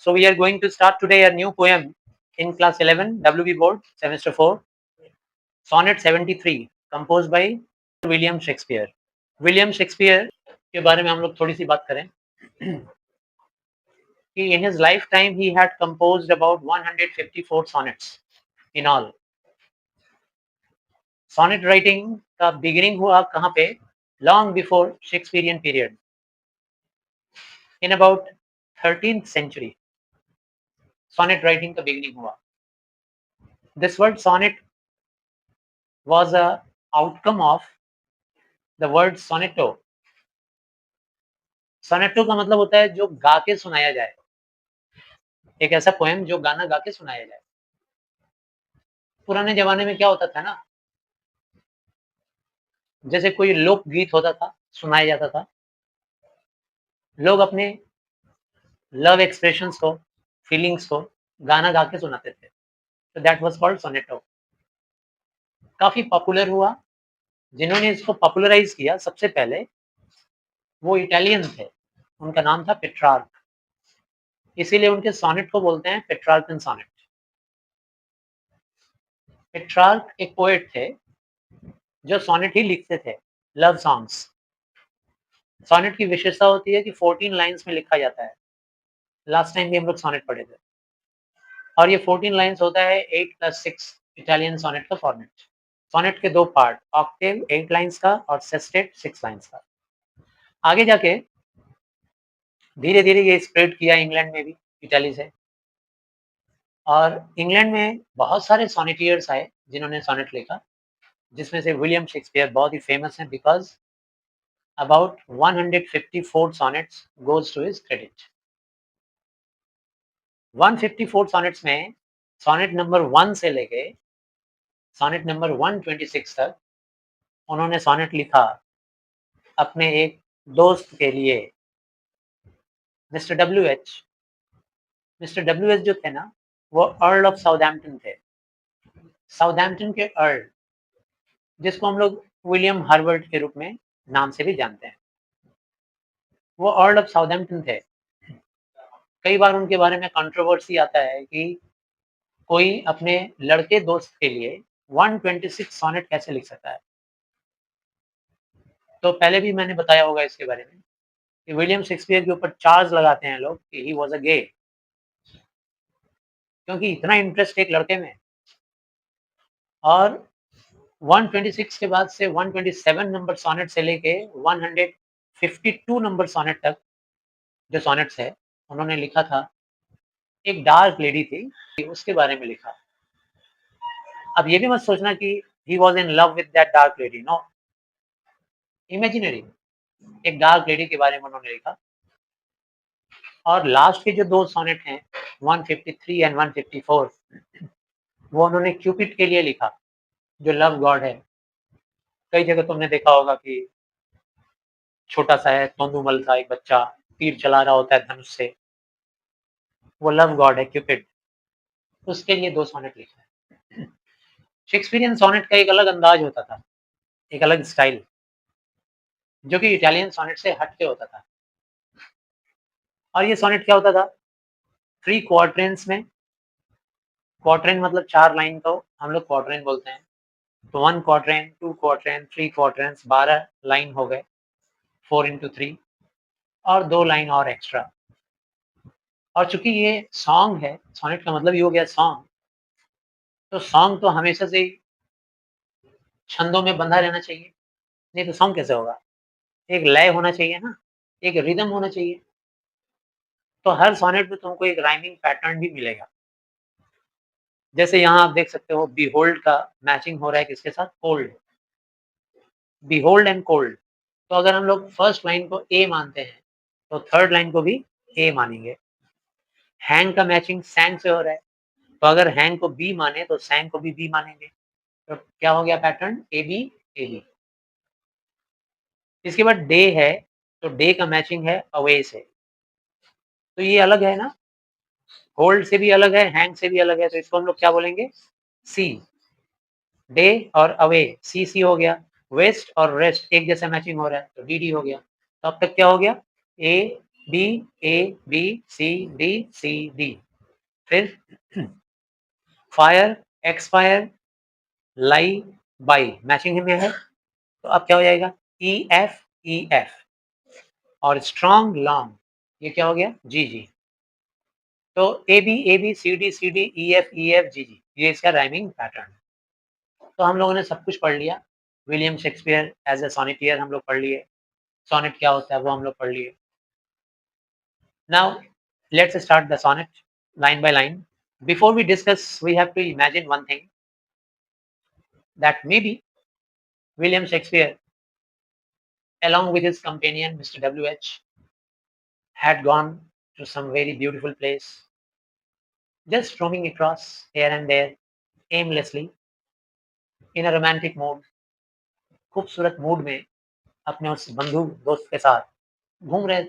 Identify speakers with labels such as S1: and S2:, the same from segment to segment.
S1: So we are going to start today a new poem in class 11 WB board semester 4, sonnet 73 composed by William Shakespeare. William Shakespeare के बारे में हम लोग थोड़ी सी बात करें कि in his lifetime he had composed about 154 sonnets in all. Sonnet writing का beginning हुआ कहाँ पे? Long before Shakespearean period. In about 13th century, sonnet writing का beginning हुआ. This word sonnet was a outcome of the word sonetto. Sonetto का मतलब होता है जो गा के सुनाया जाए, एक ऐसा पोएम जो गाना गा के सुनाया जाए. पुराने जमाने में क्या होता था ना, जैसे कोई लोक गीत होता था, सुनाया जाता था, लोग अपने लव एक्सप्रेशंस को, फीलिंग्स को गाना गा के सुनाते थे. तो दैट वाज कॉल्ड सोनेटो. काफी पॉपुलर हुआ. जिन्होंने इसको पॉपुलराइज किया सबसे पहले वो इटालियन थे, उनका नाम था पेट्रार्क. इसीलिए उनके सोनेट को बोलते हैं पेट्रार्कन सोनेट. पेट्रार्क एक पोएट थे जो सोनेट ही लिखते थे, लव सॉन्ग्स. सोनेट की विशेषता होती है कि 14 लाइंस में लिखा जाता है. लास्ट टाइम भी हम लोग सोनेट पढ़े थे. और ये 14 लाइंस होता है 8+6 इटालियन सोनेट का फॉर्मेट. सोनेट के दो पार्ट, ऑक्टेव 8 लाइंस का और सेस्टेट 6 लाइंस का. आगे जाके धीरे धीरे ये स्प्रेड किया इंग्लैंड में भी, इटाली से. और इंग्लैंड में बहुत सारे सोनेटियर्स आए जिन्होंने सोनेट लिखा, जिसमें से विलियम शेक्सपियर बहुत ही फेमस है because about 154 sonnets goes to his credit. 154 sonnets में सोनेट नंबर 1 से लेके सोनेट नंबर 126 तक उन्होंने सोनेट लिखा अपने एक दोस्त के लिए, मिस्टर डब्ल्यू.एच. मिस्टर डब्ल्यू.एच जो थे ना, वो अर्ल ऑफ साउथहैम्पटन थे. साउथहैम्पटन के अर्ल, जिसको हम लोग विलियम हार्वर्ड के रूप में नाम से भी जानते हैं, वो अर्ल ऑफ साउथहैम्पटन थे. कई बार उनके बारे में कंट्रोवर्सी आता है कि कोई अपने लड़के दोस्त के लिए 126 सोनेट कैसे लिख सकता है. तो पहले भी मैंने बताया होगा इसके बारे में कि विलियम शेक्सपियर के ऊपर चार्ज लगाते हैं लोग कि ही वाज अ गे, क्योंकि इतना इंटरेस्ट एक लड़के में. और 126 के बाद से 127 नंबर सोनेट से लेके 152 नंबर सोनेट तक जो सोनेट्स है उन्होंने लिखा था. एक डार्क लेडी थी, उसके बारे में लिखा. अब ये भी मत सोचना कि he was in love with that dark lady, no, imaginary. एक डार्क लेडी के बारे में उन्होंने लिखा. और लास्ट के जो दो सोनेट हैं 153 एंड 154, वो उन्होंने क्यूपिड के लिए लिखा, जो लव गॉड है. कई जगह तुमने देखा होगा कि छोटा सा है, तोंदुमल सा एक बच्चा तीर चला रहा होता है धनुष से, वो लव गॉड है क्यूपिड. उसके लिए दो सोनेट लिखा है. शेक्सपियरियन सोनेट का एक अलग अंदाज होता था, एक अलग स्टाइल, जो कि इटालियन सोनेट से हट के होता था. और ये सोनेट क्या होता था? 3 क्वार्टरेंस में. क्वार्टरेन मतलब 4 लाइन को हम लोग क्वार्टरेन बोलते हैं. तो 1 क्वार्टरेन, 2 क्वार्टरेन, 3 क्वार्टरेंस, 12 लाइन हो गए, 4 into 3, और 2 लाइन और एक्स्ट्रा. और चूंकि ये सॉन्ग है, सोनेट का मतलब ये हो गया सॉन्ग, तो सॉन्ग तो हमेशा से ही छंदों में बंधा रहना चाहिए, नहीं तो सॉन्ग कैसे होगा? एक लय होना चाहिए ना, एक रिदम होना चाहिए. तो हर सोनेट में तुमको एक राइमिंग पैटर्न भी मिलेगा. जैसे यहाँ आप देख सकते हो, बीहोल्ड का मैचिंग हो रहा है किसके साथ? कोल्ड. Behold and cold. तो अगर हम लोग फर्स्ट लाइन को ए मानते हैं तो थर्ड लाइन को भी ए मानेंगे. हैंग का मैचिंग सैंग से हो रहा है, तो अगर हैंग को बी माने तो सैंग को भी बी मानेंगे. तो क्या हो गया pattern? A B A B. इसके बाद डे है, तो डे का मैचिंग है अवे से. तो ये अलग है ना, होल्ड से भी अलग है, हैंग से भी अलग है. तो इसको हम लोग क्या बोलेंगे? सी. डे और अवे, सी सी हो गया. वेस्ट और रेस्ट एक जैसा मैचिंग हो रहा है, तो डी डी हो गया. तो अब तक क्या हो गया? A B A B C D C D, फिर fire, expire, lie, buy matching में है, तो अब क्या हो जाएगा ई एफ और स्ट्रॉन्ग लॉन्ग, ये क्या हो गया जी जी। तो A B C D E F G G, ये इसका राइमिंग पैटर्न। तो हम लोगों ने सब कुछ पढ़ लिया। William Shakespeare as a sonneteer हम लोग पढ़ लिए, सोनेट क्या होता है वो हम लोग पढ़ लिए। Now let's start the sonnet line by line. Before we discuss, we have to imagine one thing, that maybe William Shakespeare, along with his companion Mr. W.H., had gone to some very beautiful place, just roaming across here and there aimlessly in a romantic mood, खूबसूरत mood में अपने उस बंधु दोस्त के साथ घूम रहे।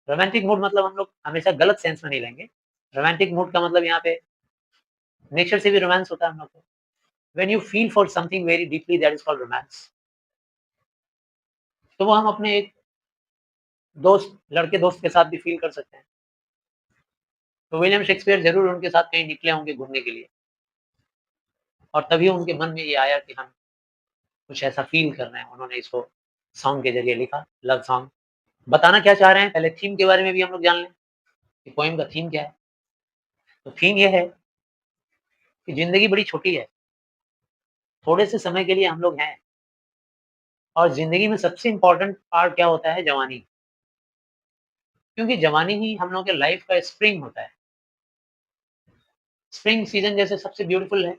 S1: रोमांटिक मूड मतलब हम लोग हमेशा गलत सेंस में नहीं लेंगे। रोमांटिक मूड का मतलब यहाँ पे नेचर से भी रोमांस होता है हम लोग को। When you feel for something very deeply, that is called romance. तो वो हम अपने एक दोस्त, लड़के दोस्त के साथ भी फील कर सकते हैं। तो विलियम शेक्सपियर जरूर उनके साथ कहीं निकले होंगे घूमने के लिए, और तभी उनके मन में ये आया कि हम कुछ ऐसा फील कर रहे हैं। उन्होंने इसको सॉन्ग के जरिए लिखा, लव सॉन्ग। बताना क्या चाह रहे हैं, पहले थीम के बारे में भी हम लोग जान लें कि पोएम का थीम क्या है। तो थीम ये है कि जिंदगी बड़ी छोटी है, थोड़े से समय के लिए हम लोग हैं, और ज़िंदगी में सबसे इम्पोर्टेंट पार्ट क्या होता है, जवानी। क्योंकि जवानी ही हम लोगों के लाइफ का स्प्रिंग होता है। स्प्रिंग सीज़न जैसे सबसे ब्यूटीफुल है,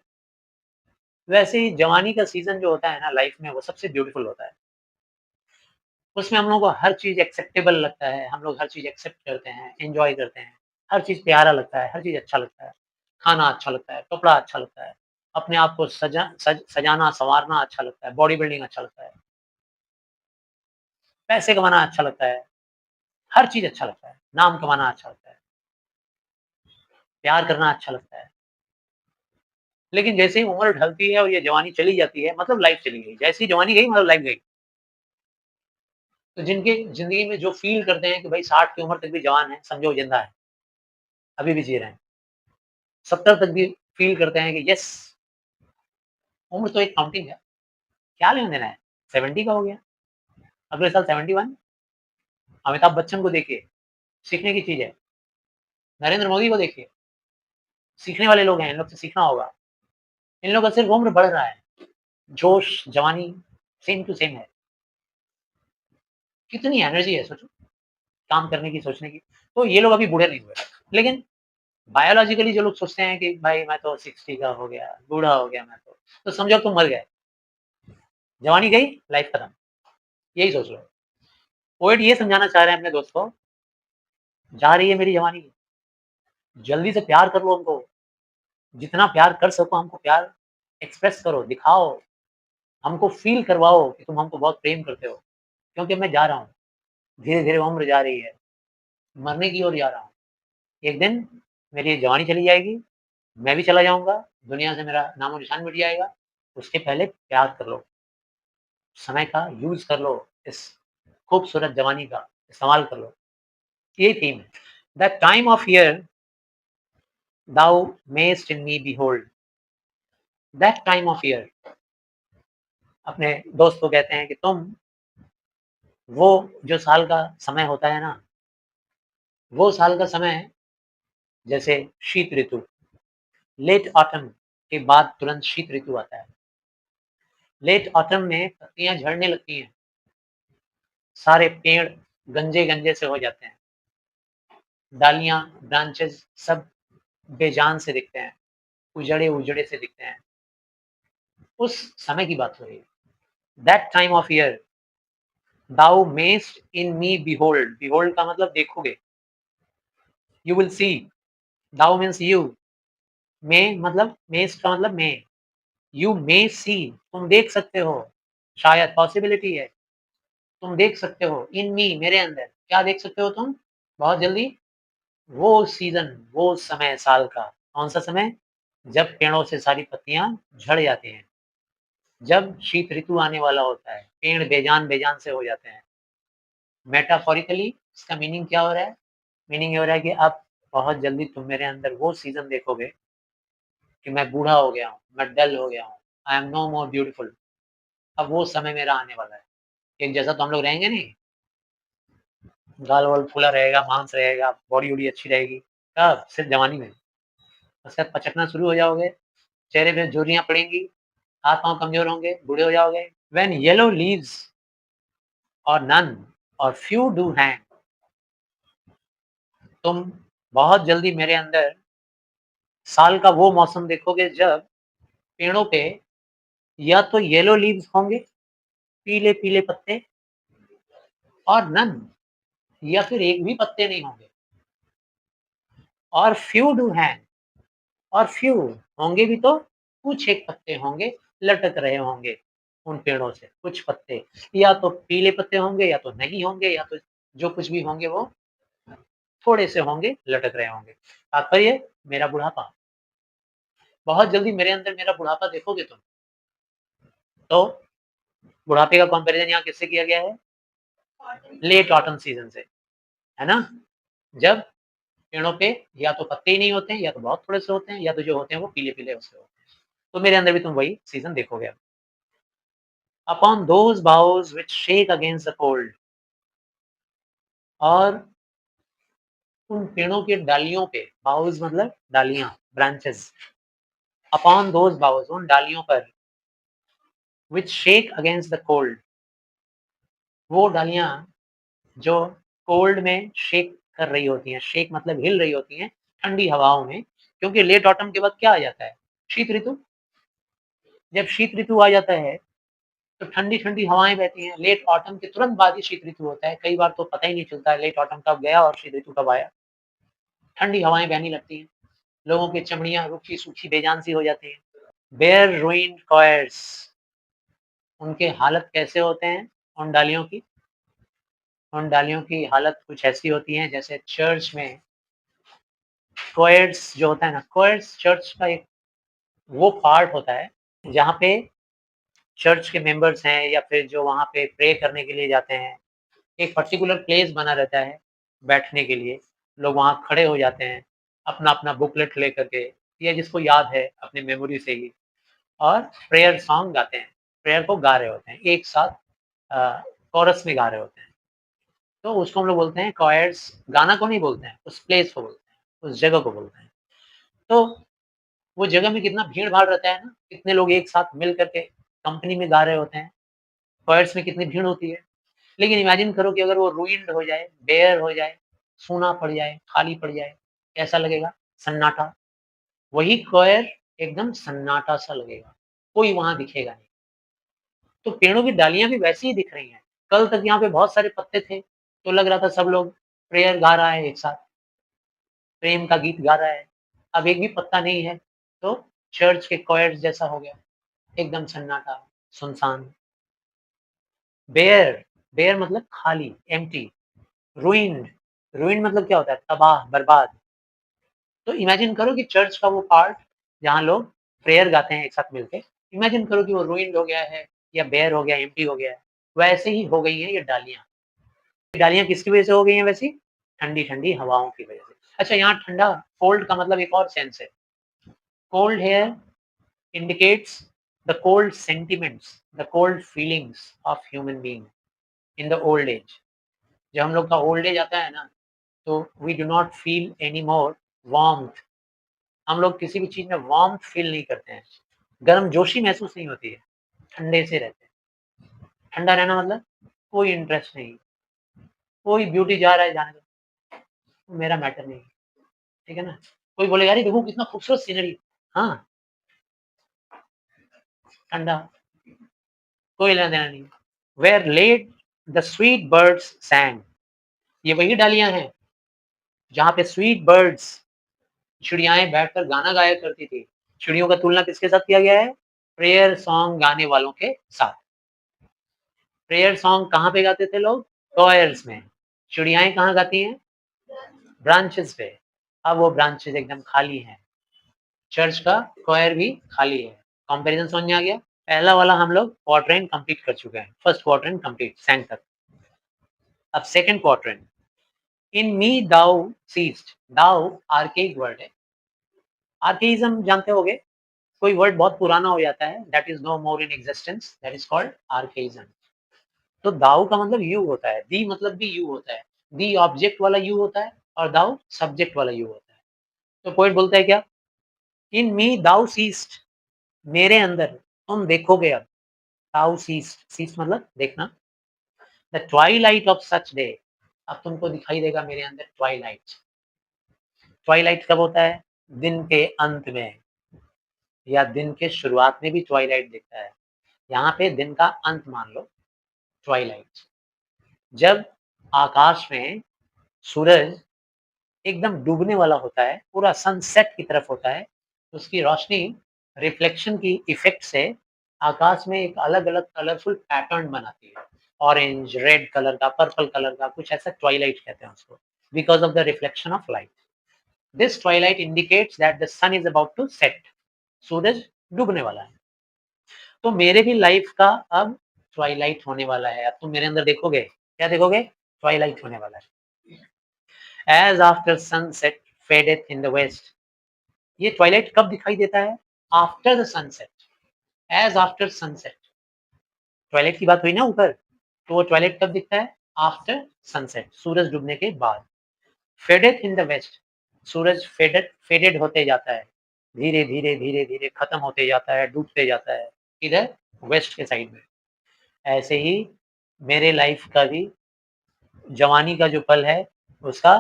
S1: वैसे ही जवानी का सीज़न जो होता है ना लाइफ में, वो सबसे ब्यूटीफुल होता है। उसमें हम लोगों को हर चीज़ एक्सेप्टेबल लगता है, हम लोग हर चीज़ एक्सेप्ट करते हैं, एन्जॉय करते हैं। हर चीज़ प्यारा लगता है, हर चीज़ अच्छा लगता है। खाना अच्छा लगता है, कपड़ा अच्छा लगता है, अपने आप को सजाना, सँवारना अच्छा लगता है, बॉडी बिल्डिंग अच्छा लगता है, पैसे कमाना अच्छा लगता है, हर चीज़ अच्छा लगता है, नाम कमाना अच्छा लगता है, प्यार करना अच्छा लगता है। लेकिन जैसे ही उम्र ढलती है और ये जवानी चली जाती है, मतलब लाइफ चली गई। जैसे ही जवानी गई मतलब लाइफ गई। तो जिनके ज़िंदगी में जो फ़ील करते हैं कि भाई 60 की उम्र तक भी जवान है, समझो ज़िंदा है, अभी भी जी रहे हैं। 70 तक भी फ़ील करते हैं कि यस, उम्र तो एक काउंटिंग है, क्या लेना-देना है, 70 का हो गया, अगले साल 71। अमिताभ बच्चन को देखिए, सीखने की चीज़ है। नरेंद्र मोदी को देखिए, सीखने वाले लोग हैं, इन लोग से सीखना होगा। इन लोगों का सिर्फ उम्र बढ़ रहा है, जोश, जवानी सेम टू सेम है। कितनी एनर्जी है सोचो, काम करने की, सोचने की। तो ये लोग अभी बूढ़े नहीं हुए। लेकिन बायोलॉजिकली जो लोग सोचते हैं कि भाई मैं तो 60 का हो गया, बूढ़ा हो गया मैं तो समझो तुम मर गए। जवानी गई, लाइफ खत्म। यही सोच लो। पोएट ये समझाना चाह रहे हैं अपने दोस्त को, जा रही है मेरी जवानी, जल्दी से प्यार कर लो हमको। जितना प्यार कर सको हमको प्यार एक्सप्रेस करो, दिखाओ, हमको फ़ील करवाओ कि तुम हमको बहुत प्रेम करते हो। क्योंकि मैं जा रहा हूँ, धीरे-धीरे उम्र जा रही है, मरने की ओर जा रहा हूँ। एक दिन मेरी जवानी चली जाएगी, मैं भी चला जाऊँगा, दुनिया से मेरा नामो-निशान मिट जाएगा। उसके पहले प्यार कर लो, समय का यूज़ कर लो, इस खूबसूरत जवानी का इस्तेमाल कर लो। यही थीम है। The time of year thou mayst in me behold, that time of year। अपने दोस्त को कहते हैं कि तुम, वो जो साल का समय होता है ना, वो साल का समय, जैसे शीत ऋतु, लेट ऑटम के बाद तुरंत शीत ऋतु आता है। लेट ऑटम में पत्तियाँ झड़ने लगती हैं, सारे पेड़ गंजे-गंजे से हो जाते हैं, डालियाँ, ब्रांचेज़ सब बेजान से दिखते हैं, उजड़े-उजड़े से दिखते हैं। उस समय की बात हो रही है। That time of year thou mayst in me behold, behold का मतलब देखोगे, you will see, thou means you, may मतलब mayst का मतलब may, you may see तुम देख सकते हो, शायद पॉसिबिलिटी है, तुम देख सकते हो, इन मी मेरे अंदर, क्या देख सकते हो तुम बहुत जल्दी, वो सीजन, वो समय साल का, कौन सा समय, जब पेड़ों से सारी पत्तियां झड़ जाती हैं, जब शीत ऋतु आने वाला होता है, पेड़ बेजान बेजान से हो जाते हैं, मेटाफोरिकली इसका मीनिंग क्या हो रहा है? मीनिंग ये हो रहा है कि अब बहुत जल्दी तुम मेरे अंदर वो सीज़न देखोगे कि मैं बूढ़ा हो गया हूँ, मैं डल हो गया हूँ, I am no more beautiful. अब वो समय मेरा आने वाला है। एक जैसा तो हम लोग रहेंगे नहीं, गाल-वाल फूला रहेगा, मांस रहेगा, बॉडी-वॉडी अच्छी रहेगी। कब? सिर्फ़ जवानी में। उसके बाद पचकना शुरू हो जाओगे, चेहरे पे झुर्रियाँ पड़ेंगी, हाथ-पाँव कमज़ोर होंगे, बूढ़े हो जाओगे। व्हेन येलो लीव्स और नन और फ्यू डू हैंग, तुम बहुत जल्दी मेरे अंदर साल का वो मौसम देखोगे जब पेड़ों पे या तो येलो लीव्स होंगे, पीले-पीले पत्ते, और नन या फिर एक भी पत्ते नहीं होंगे, और फ्यू डू हैंग, और फ्यू होंगे भी तो कुछ एक पत्ते होंगे, लटक रहे होंगे उन पेड़ों से कुछ पत्ते, या तो पीले पत्ते होंगे या तो नहीं होंगे, या तो जो कुछ भी होंगे वो थोड़े से होंगे, लटक रहे होंगे। तात्पर्य मेरा बुढ़ापा। बहुत जल्दी मेरे अंदर मेरा बुढ़ापा देखोगे तुम। तो बुढ़ापे का कंपैरिजन यहाँ किससे किया गया है? लेट ऑटम सीज़न से, है ना? जब पेड़ों पे या तो पत्ते ही नहीं होते हैं, या तो बहुत थोड़े से होते हैं, या तो जो होते हैं वो पीले-पीले से होते हैं। तो मेरे अंदर भी तुम वही सीज़न देखोगे अब। Upon those boughs which shake against the cold, और उन पेड़ों की डालियों पे, बाउज मतलब डालियां, ब्रांचेस, अपॉन दोज बाउज, उन डालियों पर, विच शेक अगेंस्ट द कोल्ड, वो डालियां जो कोल्ड में शेक कर रही होती हैं, शेक मतलब हिल रही होती हैं ठंडी हवाओं में, क्योंकि लेट ऑटम के बाद क्या आ जाता है? शीत ऋतु। जब शीत ऋतु आ जाता है तो ठंडी ठंडी हवाएं बहती हैं। लेट ऑटम के तुरंत बाद ही शीत ऋतु होता है, कई बार तो पता ही नहीं चलता है लेट ऑटम कब गया और शीत ऋतु कब आया। ठंडी हवाएं बहने लगती हैं, लोगों की चमड़ियां रूखी सूखी बेजान सी हो जाती हैं। बेयर रूइंड कॉयर्स, उनके हालत कैसे होते हैं उन डालियों की? उन डालियों की हालत कुछ ऐसी होती है जैसे चर्च में कॉयर्स जो होता है ना, कॉयर्स चर्च का एक वो पार्ट होता है जहाँ पे चर्च के मेंबर्स हैं या फिर जो वहाँ पे प्रे करने के लिए जाते हैं, एक पर्टिकुलर प्लेस बना रहता है बैठने के लिए। लोग वहाँ खड़े हो जाते हैं, अपना-अपना बुकलेट लेकर के, या जिसको याद है अपनी मेमोरी से ही, और प्रेयर सॉन्ग गाते हैं। प्रेयर को गा रहे होते हैं, एक साथ कोरस में गा रहे होते हैं। तो उसको हम लोग बोलते हैं कॉयर्स। गाना को नहीं बोलते हैं, उस प्लेस को बोलते हैं, उस जगह को बोलते हैं। तो वो जगह में कितना भीड़-भाड़ रहता है ना, कितने लोग एक साथ मिल कर के कंपनी में गा रहे होते हैं। कॉयर्स में कितनी भीड़ होती है। लेकिन इमेजिन करो कि अगर वो रूइन्ड हो जाए, बेयर हो जाए, सूना पड़ जाए, खाली पड़ जाए, कैसा लगेगा? सन्नाटा। वही कॉयर एकदम सन्नाटा-सा लगेगा, कोई वहाँ दिखेगा नहीं। तो पेड़ों की डालियाँ भी वैसी ही दिख रही हैं। कल तक यहाँ पे बहुत सारे पत्ते थे, तो लग रहा था सब लोग प्रेयर गा रहा है एक साथ, प्रेम का गीत गा रहा है। अब एक भी पत्ता नहीं है, तो चर्च के कॉयर्स जैसा हो गया, एकदम सन्नाटा, सुनसान। बेयर, बेयर मतलब खाली, एम्प्टी। रूइन्ड, रूइन्ड मतलब क्या होता है? तबाह, बर्बाद। तो इमेजिन करो कि चर्च का वो पार्ट जहाँ लोग प्रेयर गाते हैं एक साथ मिलके, इमेजिन करो कि वो रूइन्ड हो गया है, या बेयर हो गया, एम्प्टी हो गया है। वैसे ही हो गई हैं ये डालियाँ। डालियाँ किसकी वजह से हो गई हैं वैसी? ठंडी-ठंडी हवाओं की वजह से। अच्छा, यहाँ ठंडा, कोल्ड का मतलब एक और सेंस है। Cold here indicates the cold sentiments, the cold feelings of human being in the old age. जब हम लोग का ओल्ड एज आता है ना, तो we do not feel any more warmth. हम लोग किसी भी चीज़ में वार्मथ फील नहीं करते हैं, गर्मजोशी महसूस नहीं होती है, ठंडे से रहते हैं। ठंडा रहना मतलब कोई इंटरेस्ट नहीं, कोई ब्यूटी जा रहा है जाने दो, मेरा मैटर नहीं, ठीक है ना? कोई बोलेगा अरे देखो कितना खूबसूरत सीनरी, हाँ, ठंडा, कोई लेना-देना नहीं। Where late the sweet birds sang, ये वही डालियाँ हैं जहाँ पे स्वीट बर्ड्स, चिड़ियाएँ बैठकर गाना गाया करती थी। चिड़ियों का तुलना किसके साथ किया गया है? प्रेयर सॉन्ग गाने वालों के साथ। प्रेयर सॉन्ग कहाँ पे गाते थे लोग? कॉयर्स में। चिड़ियाएँ कहाँ गाती हैं? ब्रांचेस पे। अब वो ब्रांचेस एकदम खाली हैं। चर्च का कॉयर भी खाली है। कंपैरिज़न समझ में आ गया? पहला वाला हम लोग क्वाड्रेंट कंप्लीट कर चुके हैं। फर्स्ट क्वाड्रेंट कंप्लीट सैंक तक। अब सेकंड क्वाड्रेंट, इन मी दाउ सीस्ट, दाउ आर्केइक वर्ड है। आर्केइज्म जानते होगे, कोई वर्ड बहुत पुराना हो जाता है, that is no more in existence, that is called archaism. तो दाउ का मतलब यू होता है, दी मतलब भी यू होता है, दी ऑब्जेक्ट वाला यू होता है और दाउ सब्जेक्ट वाला यू होता है। तो पोएट बोलता है क्या, इन मी दाउ सीस्ट, मेरे अंदर तुम देखोगे अब, दाउ सीस्ट, सीस्ट मतलब देखना, the Twilight of such day, अब तुमको दिखाई देगा मेरे अंदर ट्वाइलाइट। ट्वाइलाइट कब होता है, दिन के अंत में या दिन के शुरुआत में भी ट्वाइलाइट दिखता है, यहाँ पे दिन का अंत मान लो ट्वाइलाइट। जब आकाश में सूरज एकदम डूबने वाला होता है, पूरा सनसेट की तरफ होता है, उसकी रोशनी रिफ्लेक्शन की इफेक्ट से आकाश में एक अलग-अलग कलरफुल पैटर्न बनाती है। ऑरेंज, रेड कलर का, पर्पल कलर का, कुछ ऐसा ट्वाइलाइट कहते हैं उसको, because of the reflection of light. This twilight indicates that the sun is about to set, सूरज डूबने वाला है। तो मेरे भी लाइफ का अब ट्वाइलाइट होने वाला है, अब तुम मेरे अंदर देखोगे, क्या देखोगे? ट्वाइलाइट होने वाला है। As after sunset fadeth in the west, ये ट्वाइलाइट कब दिखाई देता है? After the sunset, as after sunset. Twilight की बात हुई ना ऊपर, तो वो ट्वाइलाइट कब दिखता है? आफ्टर सनसेट, सूरज डूबने के बाद। फेडेथ इन द वेस्ट, सूरज फेडेड होते जाता है, धीरे धीरे धीरे धीरे खत्म होते जाता है, डूबते जाता है, इधर वेस्ट के साइड में। ऐसे ही मेरे लाइफ का भी जवानी का जो पल है, उसका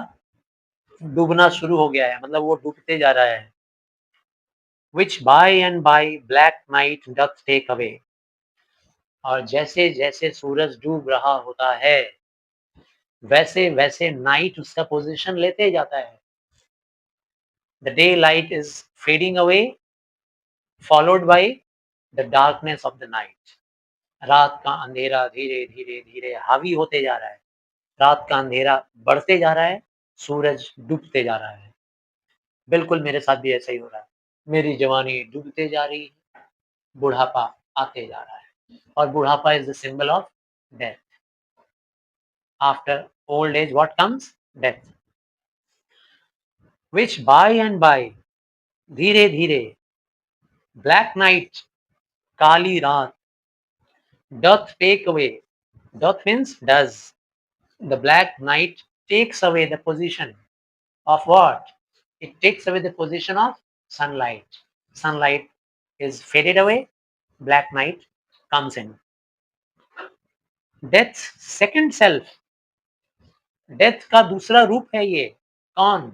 S1: डूबना शुरू हो गया है, मतलब वो डूबते जा रहा है। which by and by black night doth take away, और जैसे जैसे सूरज डूब रहा होता है, वैसे वैसे नाइट उसका पोजीशन लेते जाता है। the daylight is fading away followed by the darkness of the night, रात का अंधेरा धीरे धीरे धीरे हावी होते जा रहा है, रात का अंधेरा बढ़ते जा रहा है, सूरज डूबते जा रहा है। बिल्कुल मेरे साथ भी ऐसा ही हो रहा है, मेरी जवानी डूबते जा रही है, बुढ़ापा आते जा रहा है, और बुढ़ापा is the symbol of death. After old age what comes? Death. which by and by, धीरे धीरे, ब्लैक नाइट, काली रात, doth take away, doth means does, the black night takes away the position of what? It takes away the position of sunlight. Sunlight is faded away, black night comes in. Death's second self, death का दूसरा रूप है ये, कौन?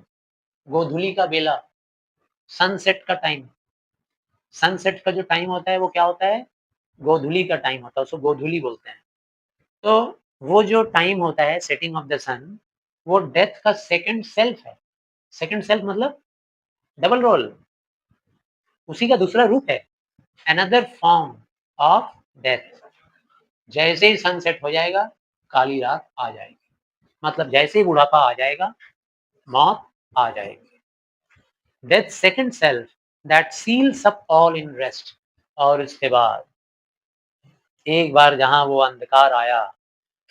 S1: गोधूली का बेला, sunset का time. Sunset का जो टाइम होता है वो क्या होता है? गोधूली का टाइम होता है, उसको गोधूली बोलते हैं। तो वो जो टाइम होता है सेटिंग ऑफ द सन, वो डेथ का सेकंड सेल्फ है। सेकंड सेल्फ मतलब डबल रोल, उसी का दूसरा रूप है, अनदर फॉर्म ऑफ डेथ। जैसे ही सनसेट हो जाएगा, काली रात आ जाएगी, मतलब जैसे ही बुढ़ापा आ जाएगा, मौत आ जाएगी। Death second self that seals up all in rest, और इसके बाद एक बार जहां वो अंधकार आया,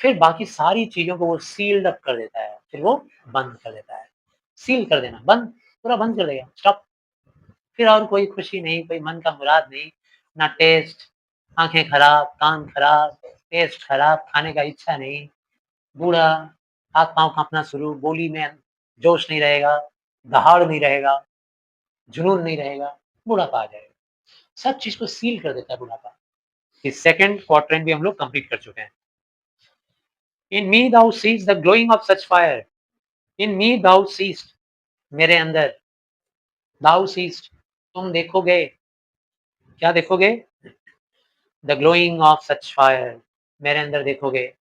S1: फिर बाकी सारी चीजों को वो सील्ड अप कर देता है, फिर वो बंद कर देता है। सील कर देना, बंद, पूरा बंद कर देगा, स्टॉप। फिर और कोई खुशी नहीं, कोई मन का मुराद नहीं, ना टेस्ट, आंखें खराब, कान खराब, टेस्ट खराब, खाने का इच्छा नहीं, बूढ़ा, हाथ पांव कांपना शुरू, बोली में जोश नहीं रहेगा, दहाड़ नहीं रहेगा, जुनून नहीं रहेगा, बुढ़ापा आ जाएगा। सब चीज को सील कर देता है बुढ़ापा। इस सेकंड क्वाड्रेंट भी हम लोग कंप्लीट कर चुके हैं। In me thou seest the glowing of such fire, in me thou seest, मेरे अंदर, दाउ सीज, तुम देखोगे, क्या देखोगे? The glowing of such fire, मेरे अंदर देखोगे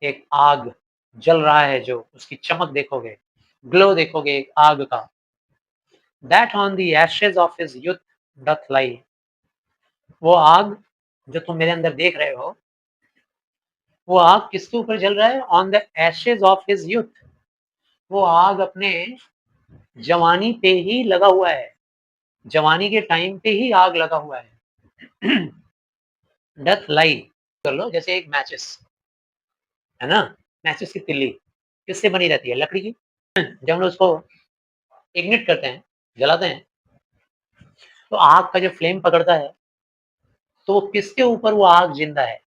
S1: एक आग जल रहा है, जो उसकी चमक देखोगे, ग्लो देखोगे एक आग का। That on the ashes of his youth doth lie, वो आग जो तुम मेरे अंदर देख रहे हो, वो आग किसके ऊपर जल रहा है? On the ashes of his youth, वो आग अपने जवानी पे ही लगा हुआ है, जवानी के टाइम पे ही आग लगा हुआ है। डथ लाई कर लो, जैसे एक मैचेस है ना, मैचेस की तिल्ली, किससे बनी रहती है? लकड़ी की। जब हम लोग उसको इग्निट करते हैं, जलाते हैं, तो आग का जो फ्लेम पकड़ता है, तो वो किसके ऊपर वो आग जिंदा है?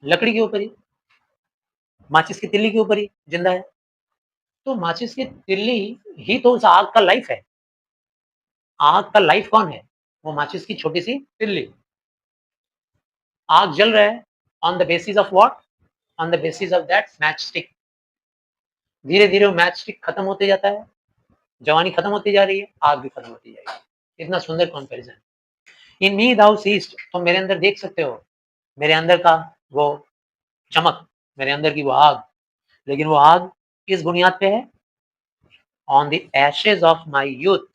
S1: लकड़ी के ऊपर ही, माचिस की तिल्ली के ऊपर ही जिंदा है। तो माचिस की तिल्ली ही तो उस आग का लाइफ है। आग का लाइफ कौन है? वो माचिस की छोटी सी तिल्ली। आग जल रहा है on the basis of what? On the basis of that match stick. धीरे धीरे वो मैच स्टिक खत्म होते जाता है, जवानी खत्म होती जा रही है, आग भी खत्म होती जाएगी। इतना सुंदर कंपैरिजन। इन मी दाउ सीस्ट, तुम मेरे अंदर देख सकते हो मेरे अंदर का वो चमक, मेरे अंदर की वो आग। लेकिन वो आग किस बुनियाद पे है? On the ashes of my youth.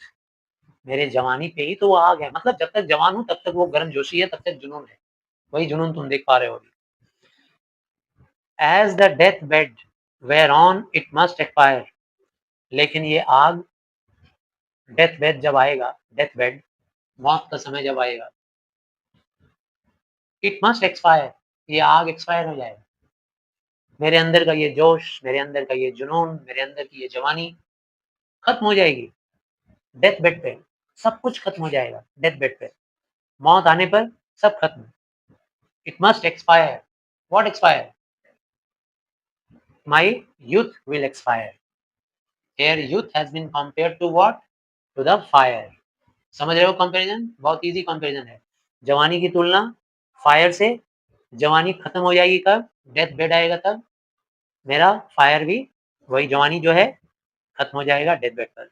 S1: मेरे जवानी पे ही तो वो आग है। मतलब जब तक जवान हूं तब तक वो गर्म जोशी है, तब तक जुनून है। वही जुनून तुम देख पा रहे हो। As the deathbed whereon it must expire. लेकिन ये आग, डेथ बेड जब आएगा, डेथ बेड, मौत का समय जब आएगा, इट मस्ट एक्सपायर, ये आग एक्सपायर हो जाएगा। मेरे अंदर का ये जोश, मेरे अंदर का ये जुनून, मेरे अंदर की ये जवानी खत्म हो जाएगी डेथ बेड पे। सब कुछ खत्म हो जाएगा डेथ बेड पे। मौत आने पर सब खत्म। It must expire. What expire? My youth will expire. Here youth has been compared to what? To the fire. समझ रहे हो कंपैरिजन? बहुत इजी कंपैरिजन है। जवानी की तुलना फायर से। जवानी खत्म हो जाएगी कब? डेथ बेड आएगा तब। मेरा फायर भी, वही जवानी जो है, खत्म हो जाएगा डेथ बेड पर।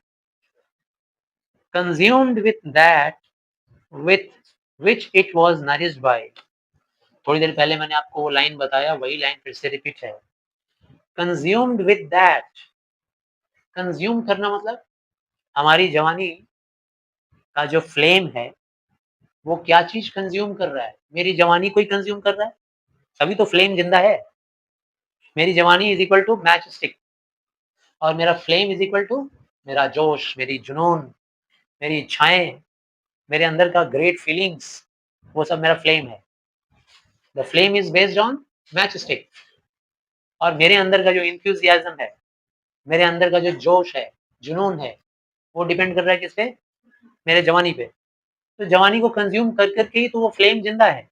S1: Consumed with that with which it was nourished by. थोड़ी देर पहले मैंने आपको वो लाइन बताया, वही लाइन फिर से रिपीट है। Consumed with that. कंज्यूम करना मतलब हमारी जवानी का जो फ्लेम है, वो क्या चीज कंज्यूम कर रहा है? मेरी जवानी को ही कंज्यूम कर रहा है, तभी तो फ्लेम जिंदा है। मेरी जवानी is equal to matchstick, और मेरा फ्लेम इज इक्वल टू मेरा जोश, मेरी जुनून, मेरी इच्छाएं, मेरे अंदर का ग्रेट फीलिंग्स, वो सब मेरा फ्लेम है। The flame is based on match stick. और मेरे अंदर का जो इंथ्यूजियाज्म है, मेरे अंदर का जो जोश है, जुनून है, वो डिपेंड कर रहा है किस पे? मेरे जवानी पे। तो जवानी को कंज्यूम कर करके ही तो वो फ्लेम जिंदा है,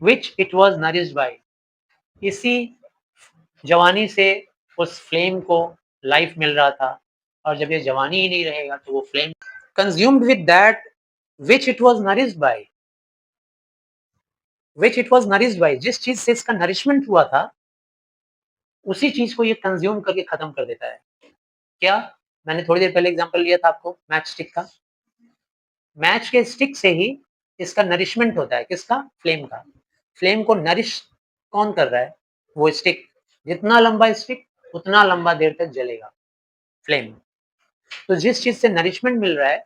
S1: which it was nourished by. इसी जवानी से उस फ्लेम को लाइफ मिल रहा था। और जब ये जवानी ही नहीं रहेगा तो वो flame consumed with that which it was nourished by. Which it was nourished by, जिस चीज से इसका नरिशमेंट हुआ था, उसी चीज को ये कंज्यूम करके खत्म कर देता है। क्या? मैंने थोड़ी देर पहले एग्जांपल लिया था आपको मैच स्टिक का। मैच के स्टिक से ही इसका नरिशमेंट होता है। किसका? फ्लेम का। फ्लेम को नरिश कौन कर रहा है? वो स्टिक। जितना लंबा स्टिक, उतना लंबा देर तक जलेगा फ्लेम। तो जिस चीज से नरिशमेंट मिल रहा है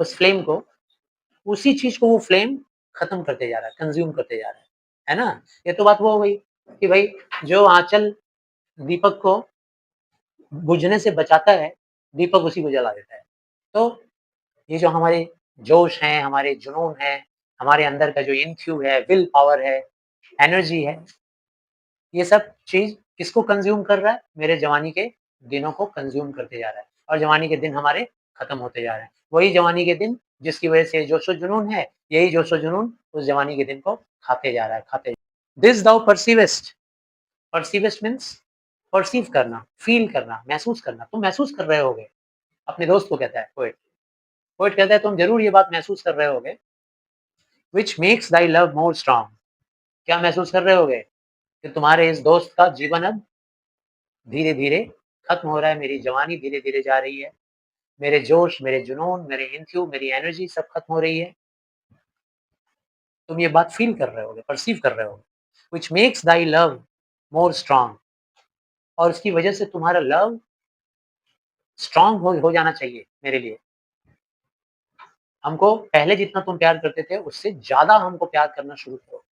S1: उस फ्लेम को, उसी चीज को वो फ्लेम खत्म करते जा रहा है, कंज्यूम करते जा रहा है ना? ये तो बात वो हो गई कि भाई जो आंचल दीपक को बुझने से बचाता है, दीपक उसी को जला देता है। तो ये जो हमारे जोश हैं, हमारे जुनून है, हमारे अंदर का जो इनफ्यू है, विल पावर है, एनर्जी है, ये सब चीज किसको कंज्यूम कर रहा है? मेरे जवानी के दिनों को कंज्यूम करते जा रहा है। और जवानी के दिन हमारे खत्म होते जा रहे हैं। वही जवानी के दिन जिसकी वजह से जोशो जुनून है, यही जोशो जुनून उस जवानी के दिन को खाते जा रहा है, खाते। This thou perceivest. Perceivest means perceive करना, फील करना, महसूस करना। तुम महसूस कर रहे होगे, अपने दोस्त को कहता है पोएट। पोएट कहता है तुम जरूर ये बात महसूस कर रहे होगे, which makes thy love more strong. क्या महसूस कर रहे होगे? कि तुम्हारे इस दोस्त का जीवन अब धीरे धीरे खत्म हो रहा है, मेरी जवानी धीरे धीरे जा रही है, मेरे जोश, मेरे जुनून, मेरे इनफ्यू, मेरी एनर्जी सब खत्म हो रही है। तुम ये बात फील कर रहे होगे, परसीव कर रहे होगे। Which makes thy love more strong. और उसकी वजह से तुम्हारा लव स्ट्रॉन्ग हो जाना चाहिए मेरे लिए। हमको पहले जितना तुम प्यार करते थे उससे ज्यादा हमको प्यार करना शुरू करो।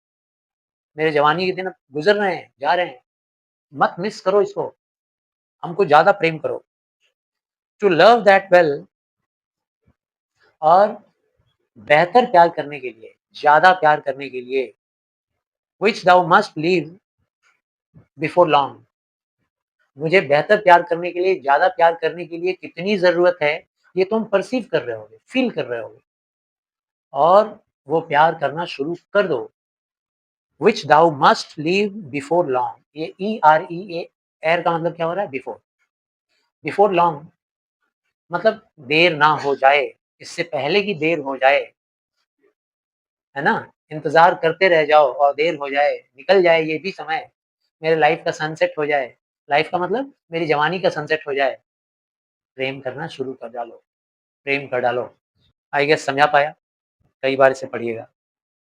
S1: मेरे जवानी के दिन अब गुजर रहे हैं, जा रहे हैं, मत मिस करो इसको। हमको ज्यादा प्रेम करो। To love that well. और बेहतर प्यार करने के लिए, ज्यादा प्यार करने के लिए, which thou must leave before long. मुझे बेहतर प्यार करने के लिए, ज़्यादा प्यार करने के लिए कितनी ज़रूरत है, ये तुम पर्सीव कर रहे होगे, फ़ील कर रहे होगे और वो प्यार करना शुरू कर दो। Which thou must leave before long, ये ERE एयर का मतलब क्या हो रहा है? बिफोर। बिफोर लॉन्ग मतलब देर ना हो जाए, इससे पहले कि देर हो जाए, है ना? इंतज़ार करते रह जाओ और देर हो जाए, निकल जाए ये भी समय, मेरे लाइफ़ का सनसेट हो जाए। लाइफ़ का मतलब मेरी जवानी का सनसेट हो जाए, प्रेम करना शुरू कर डालो, प्रेम कर डालो। आई गेस समझा पाया? कई बार इसे पढ़िएगा।